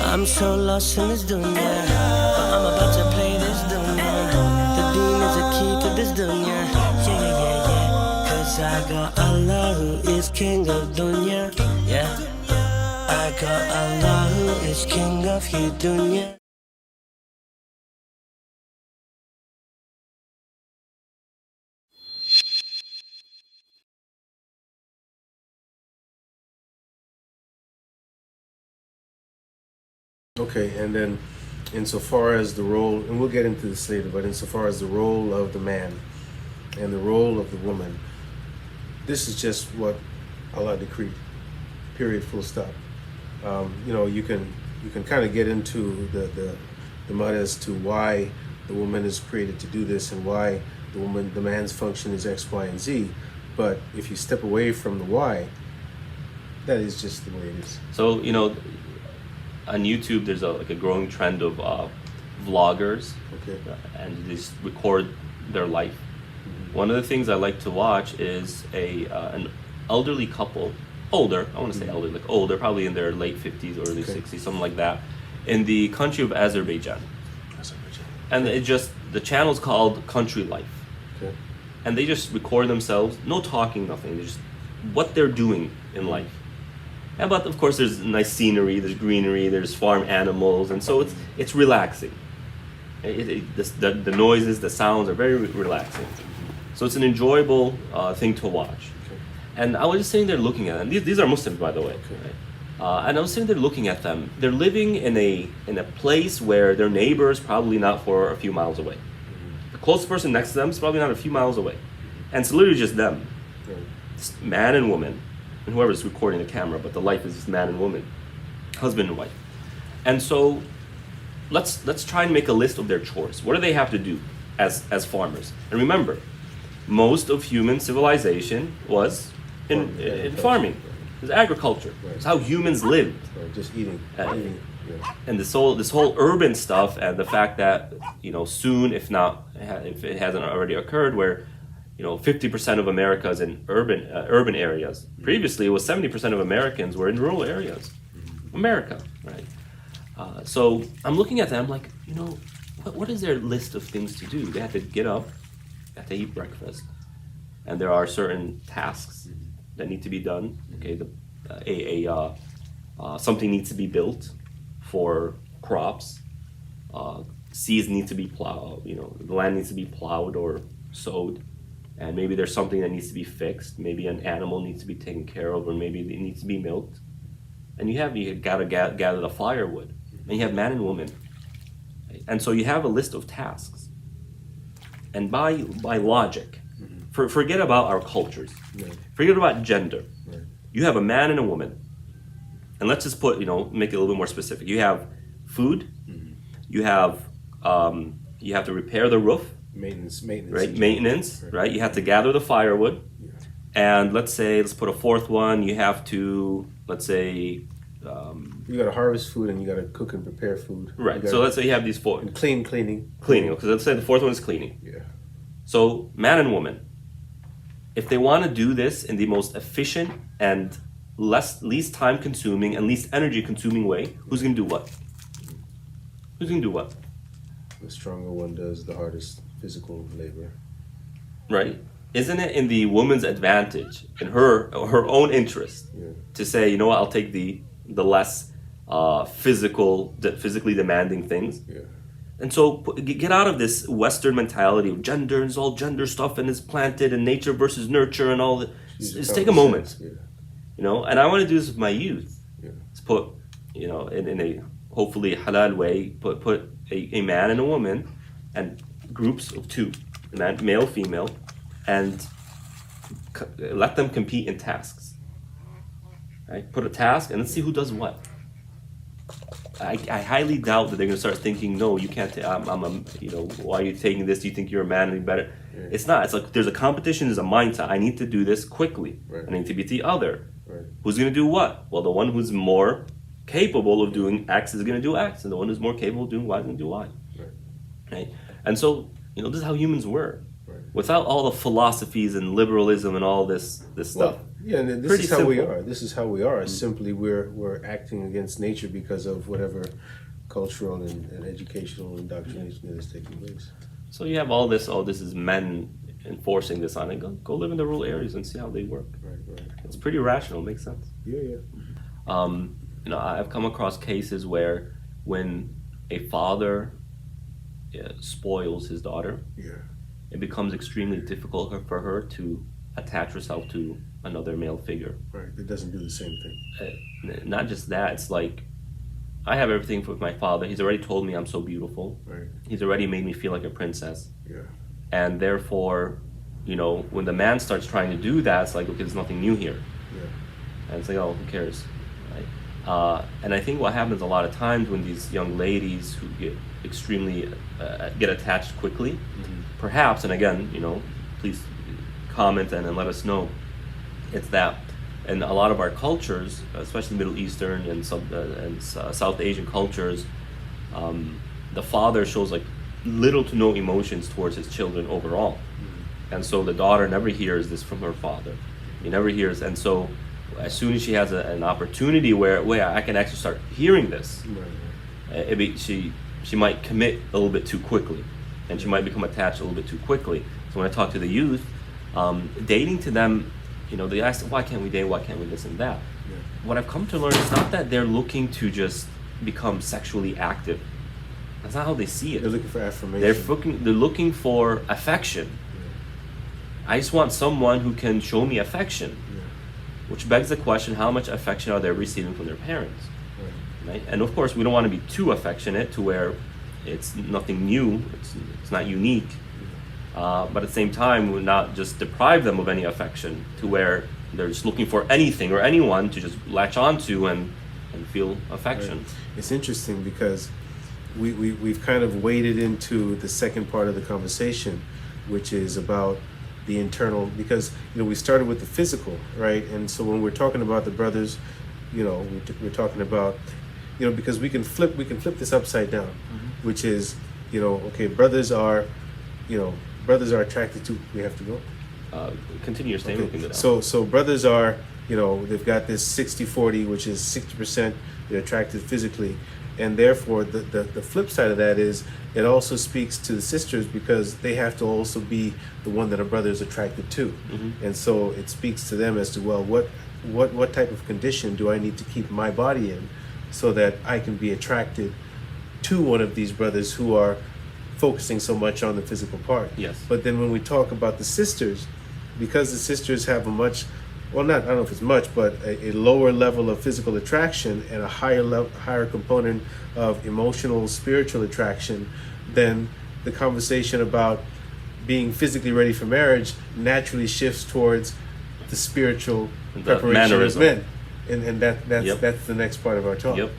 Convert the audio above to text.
I'm so lost in this dunya, but I'm about to play this dunya. The Deen is a key to this dunya. Yeah. Cause I got Allah who is king of dunya. Yeah. I got Allah who is king of you dunya. Okay, and then insofar as the role, and we'll get into this later, but insofar as the role of the man and the role of the woman, this is just what Allah decreed, period, full stop. You can kind of get into the mud as to why the woman is created to do this and why the man's function is X, Y, and Z, but if you step away from the why, that is just the way it is. So, on YouTube, there's a growing trend of vloggers, Okay. and they just record their life. One of the things I like to watch is an elderly couple, older, I want to say elderly, like older, probably in their late 50s, early 60s, something like that, in the country of Azerbaijan. And the channel's called Country Life. Okay. And they just record themselves, no talking, nothing, they just what they're doing in life. But of course, there's nice scenery, there's greenery, there's farm animals, and so it's relaxing. The noises, the sounds are very relaxing. So it's an enjoyable thing to watch. Okay. And I was just sitting there looking at them. These are Muslims, by the way. Okay. Right? And I was sitting there looking at them. They're living in a place where their neighbor is probably not for a few miles away. The closest person next to them is probably not a few miles away. And it's literally just them, it's man and woman. And whoever's recording the camera, but the life is just man and woman, husband and wife. And so let's try and make a list of their chores. What do they have to do as farmers? And remember, most of human civilization was in farming. It was agriculture. It's how humans lived. Just eating. And this whole urban stuff, and the fact that soon, if it hasn't already occurred, where 50% of America is in urban areas. Previously, it was 70% of Americans were in rural areas. America, right? So I'm looking at them like, what is their list of things to do? They have to get up, they have to eat breakfast, and there are certain tasks that need to be done. Okay, something needs to be built for crops. Seeds need to be plowed. The land needs to be plowed or sowed. And maybe there's something that needs to be fixed. Maybe an animal needs to be taken care of, or maybe it needs to be milked. And you got to gather the firewood. And you have man and woman. Right? And so you have a list of tasks. And by logic, forget about our cultures. Right. Forget about gender. Right. You have a man and a woman. And let's just make it a little bit more specific. You have food. You have to repair the roof. Maintenance. Right, maintenance, right? You have to gather the firewood. Yeah. And let's put a fourth one, you have to, let's say... you got to harvest food and you got to cook and prepare food. Right, so let's say you have these four. And cleaning. Cleaning, because let's say the fourth one is cleaning. Yeah. So, man and woman, if they want to do this in the most efficient and least time consuming and least energy consuming way, who's going to do what? Who's going to do what? The stronger one does the hardest physical labor. Right? Isn't it in the woman's advantage, in her own interest, to say, I'll take the less physically demanding things? Yeah. And so get out of this Western mentality of gender, and it's all gender stuff, and it's planted, and nature versus nurture, and all that. Just take a moment, and I want to do this with my youth. Yeah. Let's put, in a hopefully halal way, put a man and a woman, and groups of two, male, female, and let them compete in tasks. Right? Put a task, and let's see who does what. I highly doubt that they're going to start thinking, no, you can't. Why are you taking this? Do you think you're a man and better? Yeah. It's not. It's like there's a competition. There's a mindset. I need to do this quickly. Right. I need to beat the other. Right. Who's going to do what? Well, the one who's more capable of doing X is going to do X, and the one who's more capable of doing Y is going to do Y. Right? And so, this is how humans were. Right. Without all the philosophies and liberalism and all this stuff. Yeah, and this Pretty is how we simple. are. This is how we are. Simply, we're acting against nature because of whatever cultural and educational indoctrination that is taking place. So you have all this. Oh, this is men enforcing this on it. Go live in the rural areas and see how they work. Right. It's pretty rational. Makes sense. Yeah. I've come across cases where when a father spoils his daughter, Yeah. it becomes extremely difficult for her to attach herself to another male figure. Right. It doesn't do the same thing. Not just that, it's like I have everything with my father. He's already told me I'm so beautiful. Right. He's already made me feel like a princess. Yeah. And therefore, when the man starts trying to do that, it's like, okay, there's nothing new here. Yeah. And it's like, oh, who cares? Right? And I think what happens a lot of times when these young ladies who get extremely get attached quickly, perhaps, and again, please comment and let us know, it's that in a lot of our cultures, especially Middle Eastern and South Asian cultures, the father shows like little to no emotions towards his children overall. And so the daughter never hears this from her father. He never hears, and so as soon as she has an opportunity where I can actually start hearing this, she might commit a little bit too quickly, and she might become attached a little bit too quickly. So when I talk to the youth, dating to them, they ask, why can't we date? Why can't we this and that? Yeah. What I've come to learn is not that they're looking to just become sexually active. That's not how they see it. They're looking for affirmation. They're looking for affection. I just want someone who can show me affection. Which begs the question, how much affection are they receiving from their parents? Right? And of course, we don't want to be too affectionate to where it's nothing new, it's not unique. But at the same time, we'll not just deprive them of any affection to where they're just looking for anything or anyone to just latch onto and feel affection. Right. It's interesting because we've kind of waded into the second part of the conversation, which is about the internal, because we started with the physical, right? And so when we're talking about the brothers, we're talking about, because we can flip this upside down, which is, okay, brothers are attracted to. We have to go. Continue your statement. Okay. So brothers are, they've got this 60-40, which is 60% they're attracted physically, and therefore the flip side of that is it also speaks to the sisters because they have to also be the one that a brother is attracted to, and so it speaks to them as to, well, what type of condition do I need to keep my body in so that I can be attracted to one of these brothers who are focusing so much on the physical part. Yes. But then when we talk about the sisters, because the sisters have a much, well, not, I don't know if it's much, but a lower level of physical attraction and a higher component of emotional, spiritual attraction, then the conversation about being physically ready for marriage naturally shifts towards the spiritual preparation of men. And that's the next part of our talk. Yep.